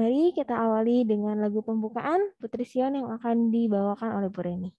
Mari kita awali dengan lagu pembukaan Putri Sion yang akan dibawakan oleh Bu Reni.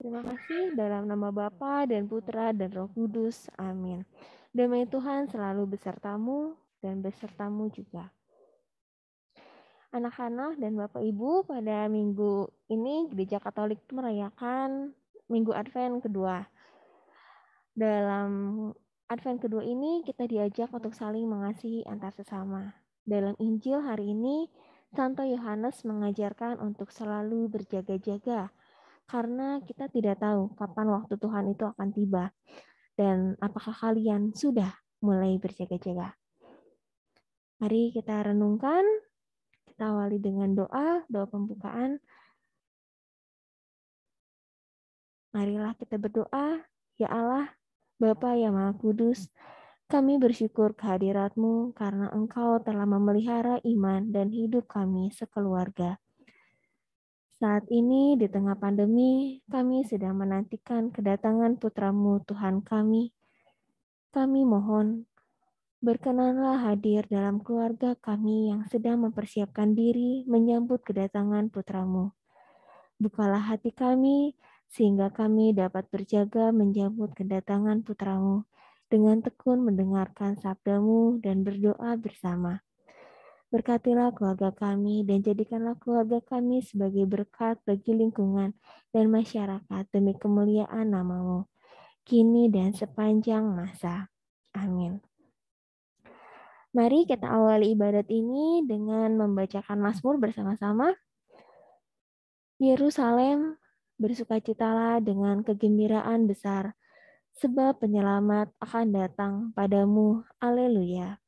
Terima kasih dalam nama Bapa dan Putra dan Roh Kudus. Amin. Damai Tuhan selalu besertamu dan besertamu juga. Anak-anak dan Bapak Ibu, pada minggu ini Gereja Katolik merayakan Minggu Advent kedua. Dalam Advent kedua ini kita diajak untuk saling mengasihi antar sesama. Dalam Injil hari ini, Santo Yohanes mengajarkan untuk selalu berjaga-jaga karena kita tidak tahu kapan waktu Tuhan itu akan tiba. Dan apakah kalian sudah mulai berjaga-jaga? Mari kita renungkan. Kita awali dengan doa pembukaan. Marilah kita berdoa. Ya Allah, Bapa yang Maha Kudus, kami bersyukur kehadirat-Mu karena Engkau telah memelihara iman dan hidup kami sekeluarga. Saat ini di tengah pandemi, kami sedang menantikan kedatangan Putra-Mu Tuhan kami. Kami mohon, berkenanlah hadir dalam keluarga kami yang sedang mempersiapkan diri menyambut kedatangan Putra-Mu. Bukalah hati kami, sehingga kami dapat berjaga menyambut kedatangan Putra-Mu, dengan tekun mendengarkan sabda-Mu dan berdoa bersama. Berkatilah keluarga kami dan jadikanlah keluarga kami sebagai berkat bagi lingkungan dan masyarakat demi kemuliaan nama-Mu, kini dan sepanjang masa. Amin. Mari kita awali ibadat ini dengan membacakan Mazmur bersama-sama. Yerusalem, bersukacitalah dengan kegembiraan besar, sebab penyelamat akan datang padamu. Haleluya.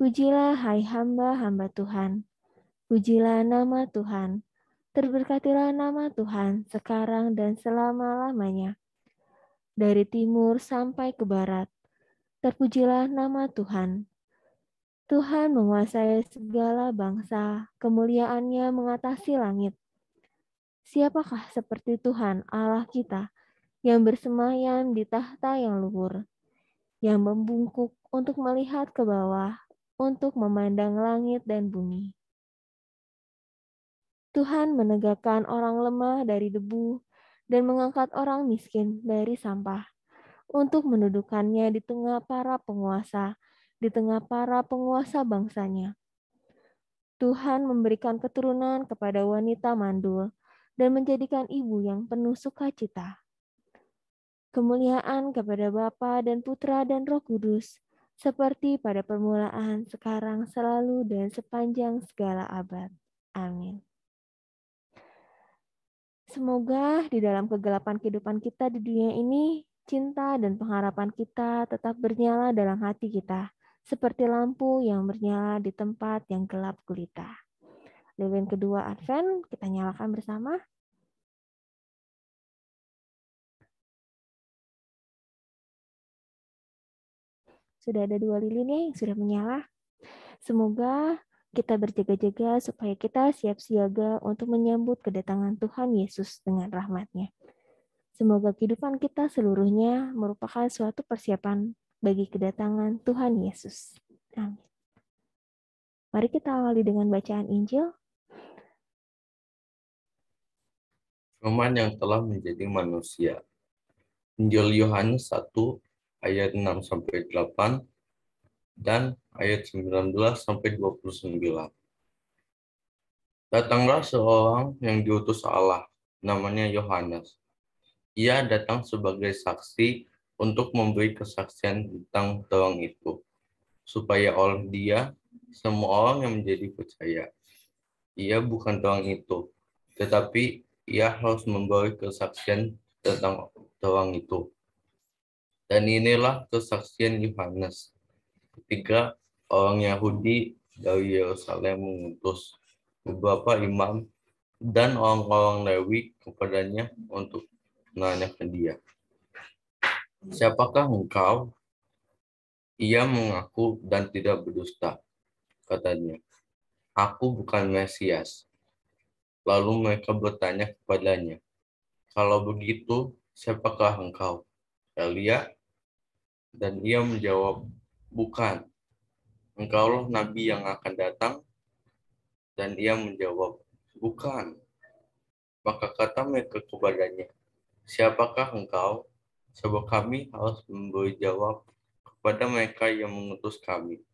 Pujilah hai hamba-hamba Tuhan. Pujilah nama Tuhan. Terberkatilah nama Tuhan sekarang dan selama-lamanya. Dari timur sampai ke barat, terpujilah nama Tuhan. Tuhan menguasai segala bangsa, kemuliaannya mengatasi langit. Siapakah seperti Tuhan Allah kita yang bersemayam di tahta yang luhur, yang membungkuk untuk melihat ke bawah, untuk memandang langit dan bumi. Tuhan menegakkan orang lemah dari debu dan mengangkat orang miskin dari sampah, untuk mendudukannya di tengah para penguasa, di tengah para penguasa bangsanya. Tuhan memberikan keturunan kepada wanita mandul dan menjadikan ibu yang penuh sukacita. Kemuliaan kepada Bapa dan Putra dan Roh Kudus, seperti pada permulaan, sekarang, selalu, dan sepanjang segala abad. Amin. Semoga di dalam kegelapan kehidupan kita di dunia ini, cinta dan pengharapan kita tetap bernyala dalam hati kita, seperti lampu yang bernyala di tempat yang gelap gulita. Lilin kedua Advent kita nyalakan bersama. Sudah ada 2 lilin ya yang sudah menyala. Semoga kita berjaga-jaga supaya kita siap siaga untuk menyambut kedatangan Tuhan Yesus dengan rahmat-Nya. Semoga kehidupan kita seluruhnya merupakan suatu persiapan bagi kedatangan Tuhan Yesus. Amin. Mari kita awali dengan bacaan Injil. Firman yang telah menjadi manusia. Injil Yohanes 1 ayat 6-8 dan ayat 19-29. Datanglah seorang yang diutus Allah, namanya Yohanes. Ia datang sebagai saksi untuk memberi kesaksian tentang terang itu, supaya oleh dia semua orang yang menjadi percaya. Ia bukan terang itu, tetapi ia harus memberi kesaksian tentang terang itu. Dan inilah kesaksian Yohanes. Ketika orang Yahudi dari Yerusalem mengutus beberapa imam dan orang-orang Lewi kepadanya untuk menanyakan dia, "Siapakah engkau?" Ia mengaku dan tidak berdusta. Katanya, "Aku bukan Mesias." Lalu mereka bertanya kepadanya, "Kalau begitu, siapakah engkau? Elia?" Dan ia menjawab, "Bukan. Engkaulah nabi yang akan datang?" Dan ia menjawab, "Bukan." Maka kata mereka kepadanya, "Siapakah engkau?" Sebab kami harus memberi jawab kepada mereka yang mengutus kami.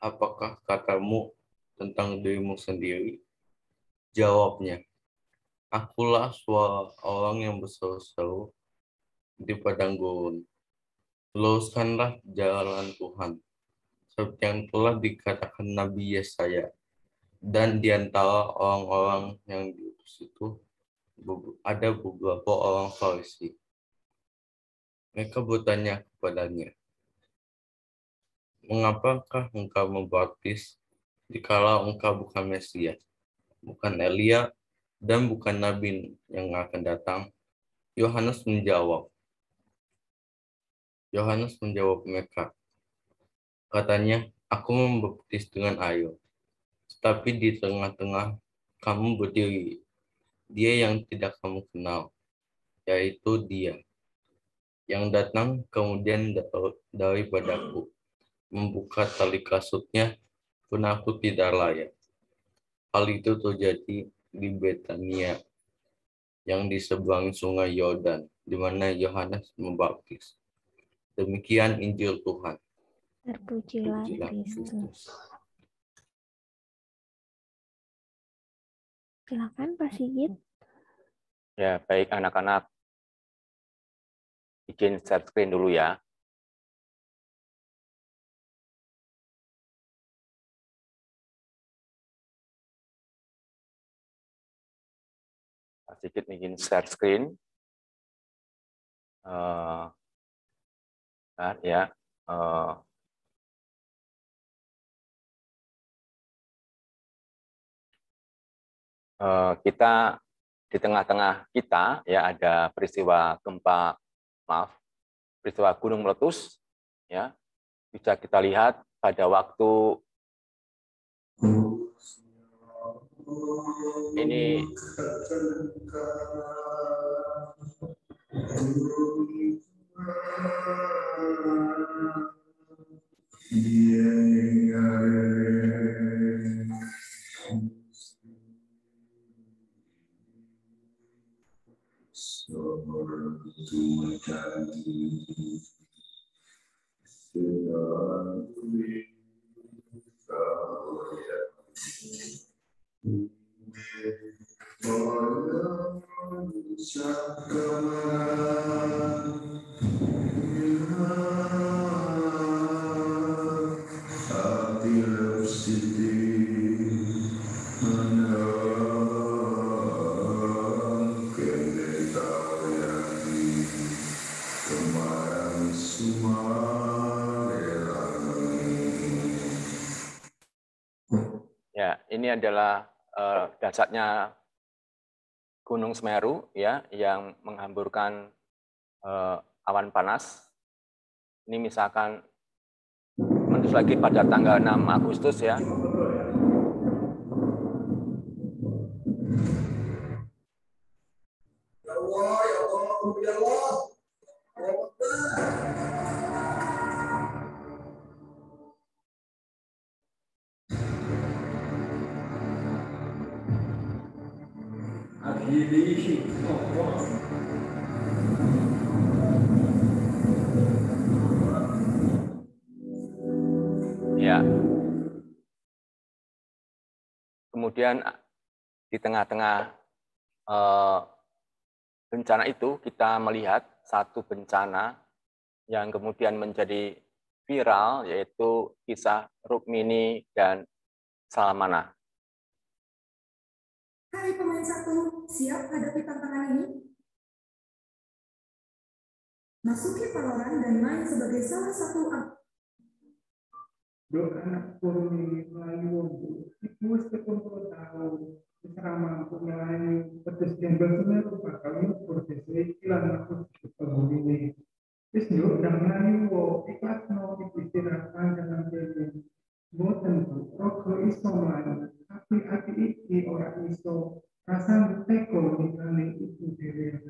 "Apakah katamu tentang dirimu sendiri?" Jawabnya, "Akulah suara orang yang berseru-seru di padang gurun. Luruskanlah jalan Tuhan, seperti yang telah dikatakan Nabi Yesaya." Dan di antara orang-orang yang diutus itu ada beberapa orang Farisi. Mereka bertanya kepadanya, "Mengapakah engkau membaptis jikalau engkau bukan Mesias, bukan Elia, dan bukan Nabi yang akan datang?" Yohanes menjawab mereka, katanya, "Aku membaptis dengan air, tetapi di tengah-tengah kamu berdiri dia yang tidak kamu kenal, yaitu Dia yang datang kemudian daripadaku. Membuka tali kasutnya pun aku tidak layak." Hal itu terjadi di Betania yang di seberang sungai Yordan, di mana Yohanes membaptis. Demikian Injil Tuhan. Terpujilah Pujilah Kristus. Kristus. Silakan Pak Sigit. Ya, baik anak-anak. Izin share screen dulu ya. Sedikit izin share screen. Ya. Kita di tengah-tengah kita ya ada peristiwa peristiwa gunung meletus ya. Bisa kita lihat pada waktu ini ya, ini adalah dasarnya Gunung Semeru ya yang menghamburkan awan panas. Ini misalkan meletus lagi pada tanggal 6 Agustus ya. kemudian di tengah-tengah bencana itu kita melihat satu bencana yang kemudian menjadi viral, yaitu kisah Rukmini dan Salmana. Hai pemain satu, siap hadapi tantangan ini? Masuki Valorant dan main sebagai salah satu anak Rukmini Melayu itu sepuluh tahun selama untuk Melayu pedes jembel Semeru bakal prosesi hilang masuk ke pembunuh. Terus yuk dan Melayu ikhlas no istirahat dengan jadi boten bu roko iso Melayu tapi hati iki orang iso rasa teko nikane itu diri.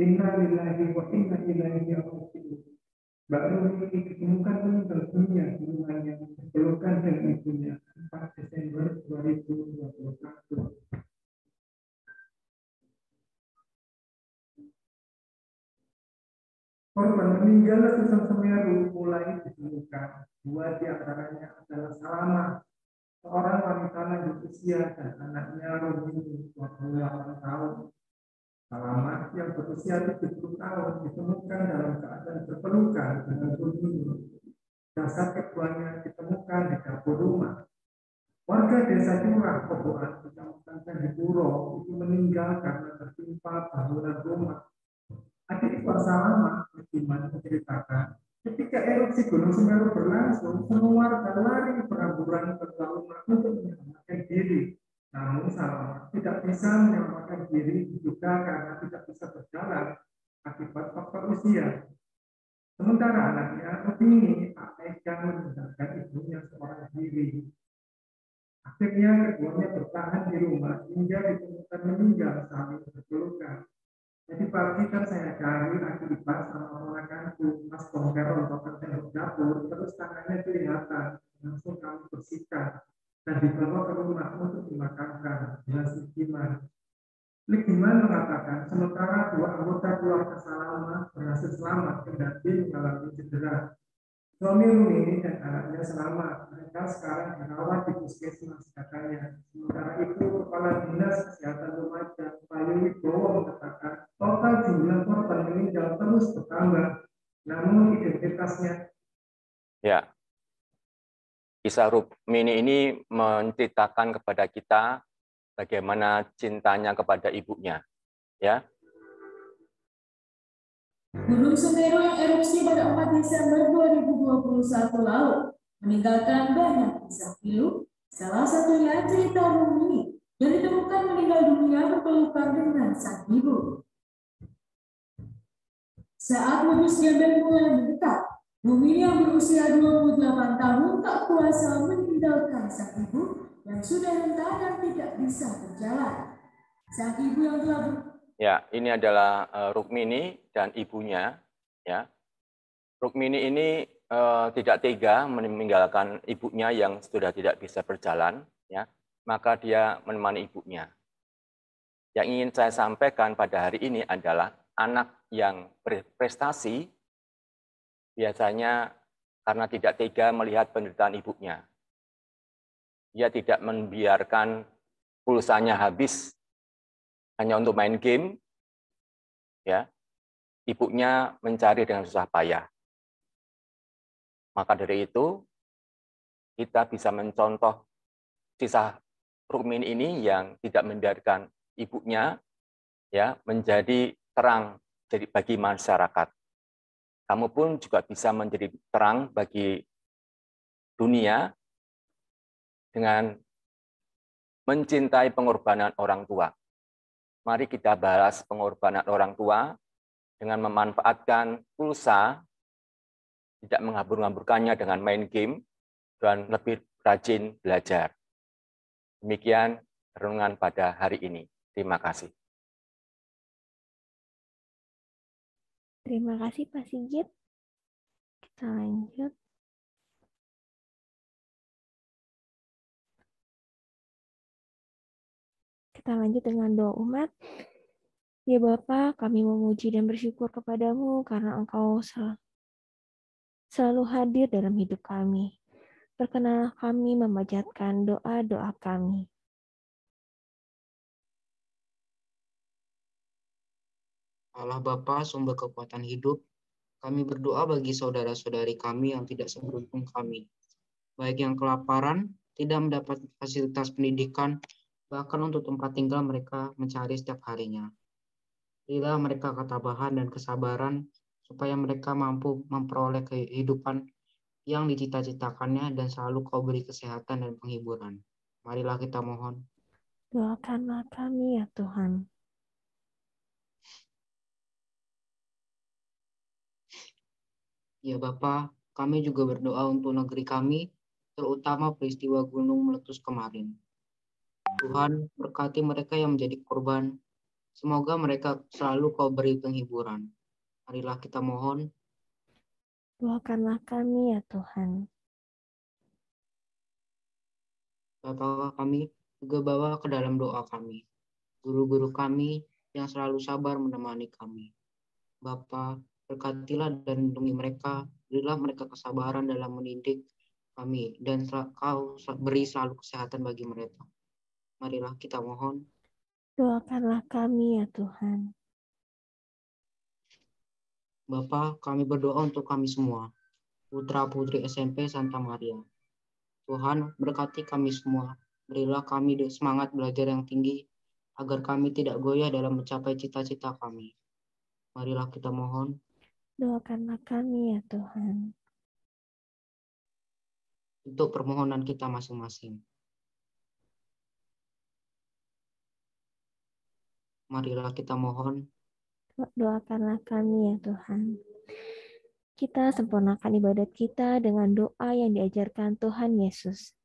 Inna lillahi wa inna ilaihi raji'un. Baru ini ditemukan meninggal dunia di rumahnya berpelukan dengan ibunya 4 Desember 2021. Korban meninggal letusan Semeru mulai ditemukan. 2 di antaranya adalah Salama, seorang wanita lanjut usia, dan anaknya Rukmini 28 tahun. Salama yang berusia 70 tahun ditemukan dalam keadaan berpelukan dengan Rukmini. Jasad keduanya ditemukan di dapur rumah. Warga desa Curah, Koboan, Kecamatan Candipuro itu meninggal karena tertimpa bangunan rumah. Adik ipar Salama, Iman, menceritakan, ketika erupsi Gunung Semeru berlangsung, semua warga lari berhamburan ke rumah untuk menyelamatkan diri. Namun Salama tidak bisa menyelamatkan diri juga karena tidak bisa berjalan akibat faktor usia. Sementara anaknya Rukmini tak tega meninggalkan ibunya seorang diri. Akhirnya keduanya bertahan di rumah hingga ditemukan meninggal saling berpelukan. Jadi pagi kan saya cari akibat sama ponakanku, pas bongkar rontokan tembok dapur, terus tangannya kelihatan, langsung kami bersihkan dan dibawa ke rumah untuk dimakamkan. Jelas Iman. Iman mengatakan, sementara 2 anggota keluarga Salama berhasil selamat kendati mengalami cedera. Suami Rukmini dan anaknya selamat. Mereka sekarang dirawat di puskesmas katanya. Sementara itu, Kepala Dinas Kesehatan Lumajang, Bayu Wibowo mengatakan, total jumlah korban meninggal terus bertambah. Namun identitasnya. Ya, kisah Rukmini ini menceritakan kepada kita bagaimana cintanya kepada ibunya. Ya. Gunung Semeru yang erupsi pada 4 Desember 2021 lalu meninggalkan banyak kisah pilu, salah satunya cerita Rukmini yang ditemukan meninggal dunia berpelukan dengan sang ibu. Saat modus gembel mulai mendekat, Rukmini yang berusia 28 tahun tak kuasa meninggalkan sang ibu yang sudah renta dan tidak bisa berjalan. Sang ibu yang telah Ya, ini adalah Rukmini dan ibunya. Ya, Rukmini ini tidak tega meninggalkan ibunya yang sudah tidak bisa berjalan. Ya, maka dia menemani ibunya. Yang ingin saya sampaikan pada hari ini adalah anak yang berprestasi biasanya karena tidak tega melihat penderitaan ibunya. Dia tidak membiarkan pulsanya habis hanya untuk main game, ya, ibunya mencari dengan susah payah. Maka dari itu, kita bisa mencontoh kisah Rukmini ini yang tidak membiarkan ibunya ya menjadi terang jadi bagi masyarakat. Kamu pun juga bisa menjadi terang bagi dunia dengan mencintai pengorbanan orang tua. Mari kita balas pengorbanan orang tua dengan memanfaatkan pulsa, tidak menghambur-hamburkannya dengan main game, dan lebih rajin belajar. Demikian renungan pada hari ini. Terima kasih. Terima kasih Pak Sigit. Kita lanjut. Kita lanjut dengan doa umat. Ya Bapa, kami memuji dan bersyukur kepadamu karena Engkau selalu hadir dalam hidup kami. Perkenanlah kami memanjatkan doa-doa kami. Allah Bapa, sumber kekuatan hidup, kami berdoa bagi saudara-saudari kami yang tidak seberuntung kami, baik yang kelaparan, tidak mendapat fasilitas pendidikan, bahkan untuk tempat tinggal mereka mencari setiap harinya. Berilah mereka ketabahan dan kesabaran, supaya mereka mampu memperoleh kehidupan yang dicita-citakannya dan selalu Kau beri kesehatan dan penghiburan. Marilah kita mohon. Doakanlah kami ya Tuhan. Ya Bapa, kami juga berdoa untuk negeri kami, terutama peristiwa gunung meletus kemarin. Tuhan, berkati mereka yang menjadi korban. Semoga mereka selalu Kau beri penghiburan. Marilah kita mohon. Doakanlah kami ya Tuhan. Bapa kami juga bawa ke dalam doa kami. Guru-guru kami yang selalu sabar menemani kami. Bapa, berkatilah dan lindungi mereka. Berilah mereka kesabaran dalam mendidik kami. Dan Kau beri selalu kesehatan bagi mereka. Marilah kita mohon. Doakanlah kami ya Tuhan. Bapa, kami berdoa untuk kami semua, putra-putri SMP Santa Maria. Tuhan, berkati kami semua. Berilah kami semangat belajar yang tinggi, agar kami tidak goyah dalam mencapai cita-cita kami. Marilah kita mohon. Doakanlah kami ya Tuhan. Untuk permohonan kita masing-masing. Marilah kita mohon. Doakanlah kami ya Tuhan. Kita sempurnakan ibadat kita dengan doa yang diajarkan Tuhan Yesus.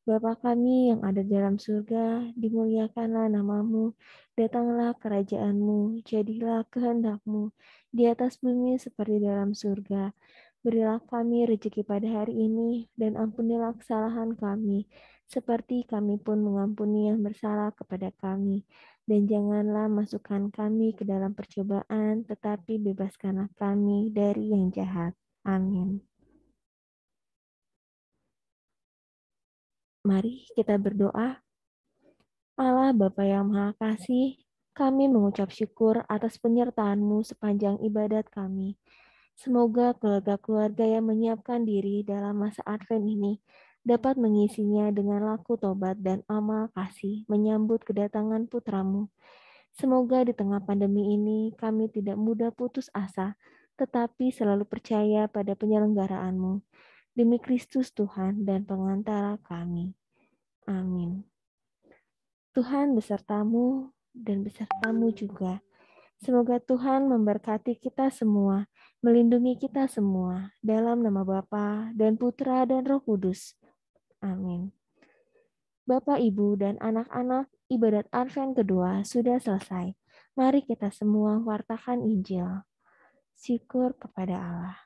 Bapa kami yang ada dalam surga, dimuliakanlah namamu, datanglah kerajaan-Mu, jadilah kehendak-Mu, di atas bumi seperti dalam surga. Berilah kami rezeki pada hari ini, dan ampunilah kesalahan kami, seperti kami pun mengampuni yang bersalah kepada kami. Dan janganlah masukkan kami ke dalam percobaan, tetapi bebaskanlah kami dari yang jahat. Amin. Mari kita berdoa. Allah Bapa yang Maha Kasih, kami mengucap syukur atas penyertaan-Mu sepanjang ibadat kami. Semoga keluarga-keluarga yang menyiapkan diri dalam masa Advent ini dapat mengisinya dengan laku tobat dan amal kasih menyambut kedatangan putra-Mu. Semoga di tengah pandemi ini kami tidak mudah putus asa, tetapi selalu percaya pada penyelenggaraan-Mu. Demi Kristus Tuhan dan pengantara kami. Amin. Tuhan besertamu dan besertamu juga. Semoga Tuhan memberkati kita semua, melindungi kita semua, dalam nama Bapa dan Putra dan Roh Kudus. Amin. Bapak, Ibu, dan anak-anak, ibadat Advent kedua sudah selesai. Mari kita semua wartakan Injil. Syukur kepada Allah.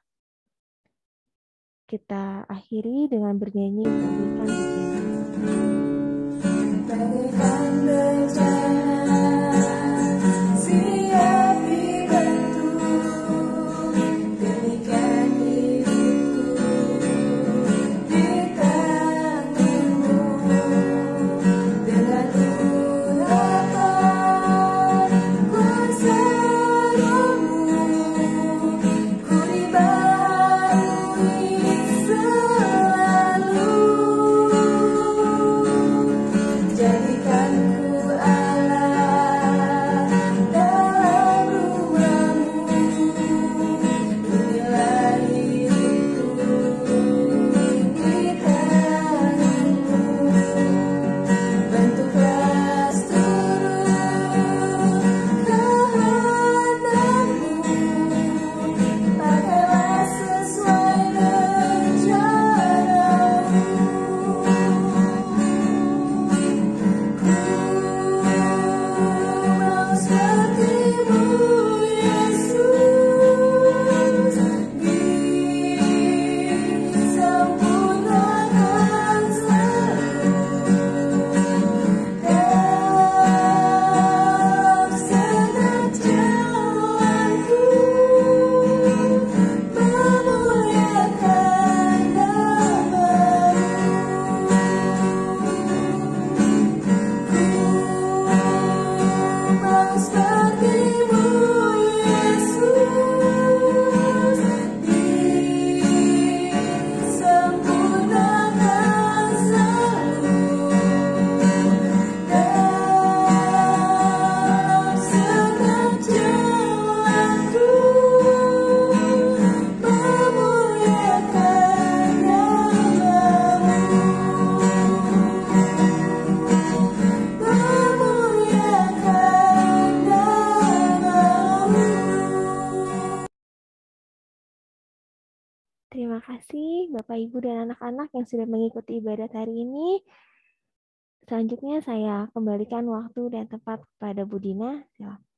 Kita akhiri dengan bernyanyi memberikan pujian. Bagaikan bencana siap dibantu, demikian hidupku di tanganmu. Dengan urapan kuasa Roh-Mu, ku dibaharui selalu. Jadikanku Allah dalam Terima kasih Bapak, Ibu, dan anak-anak yang sudah mengikuti ibadat hari ini. Selanjutnya saya kembalikan waktu dan tempat kepada Bu Dina. Silakan.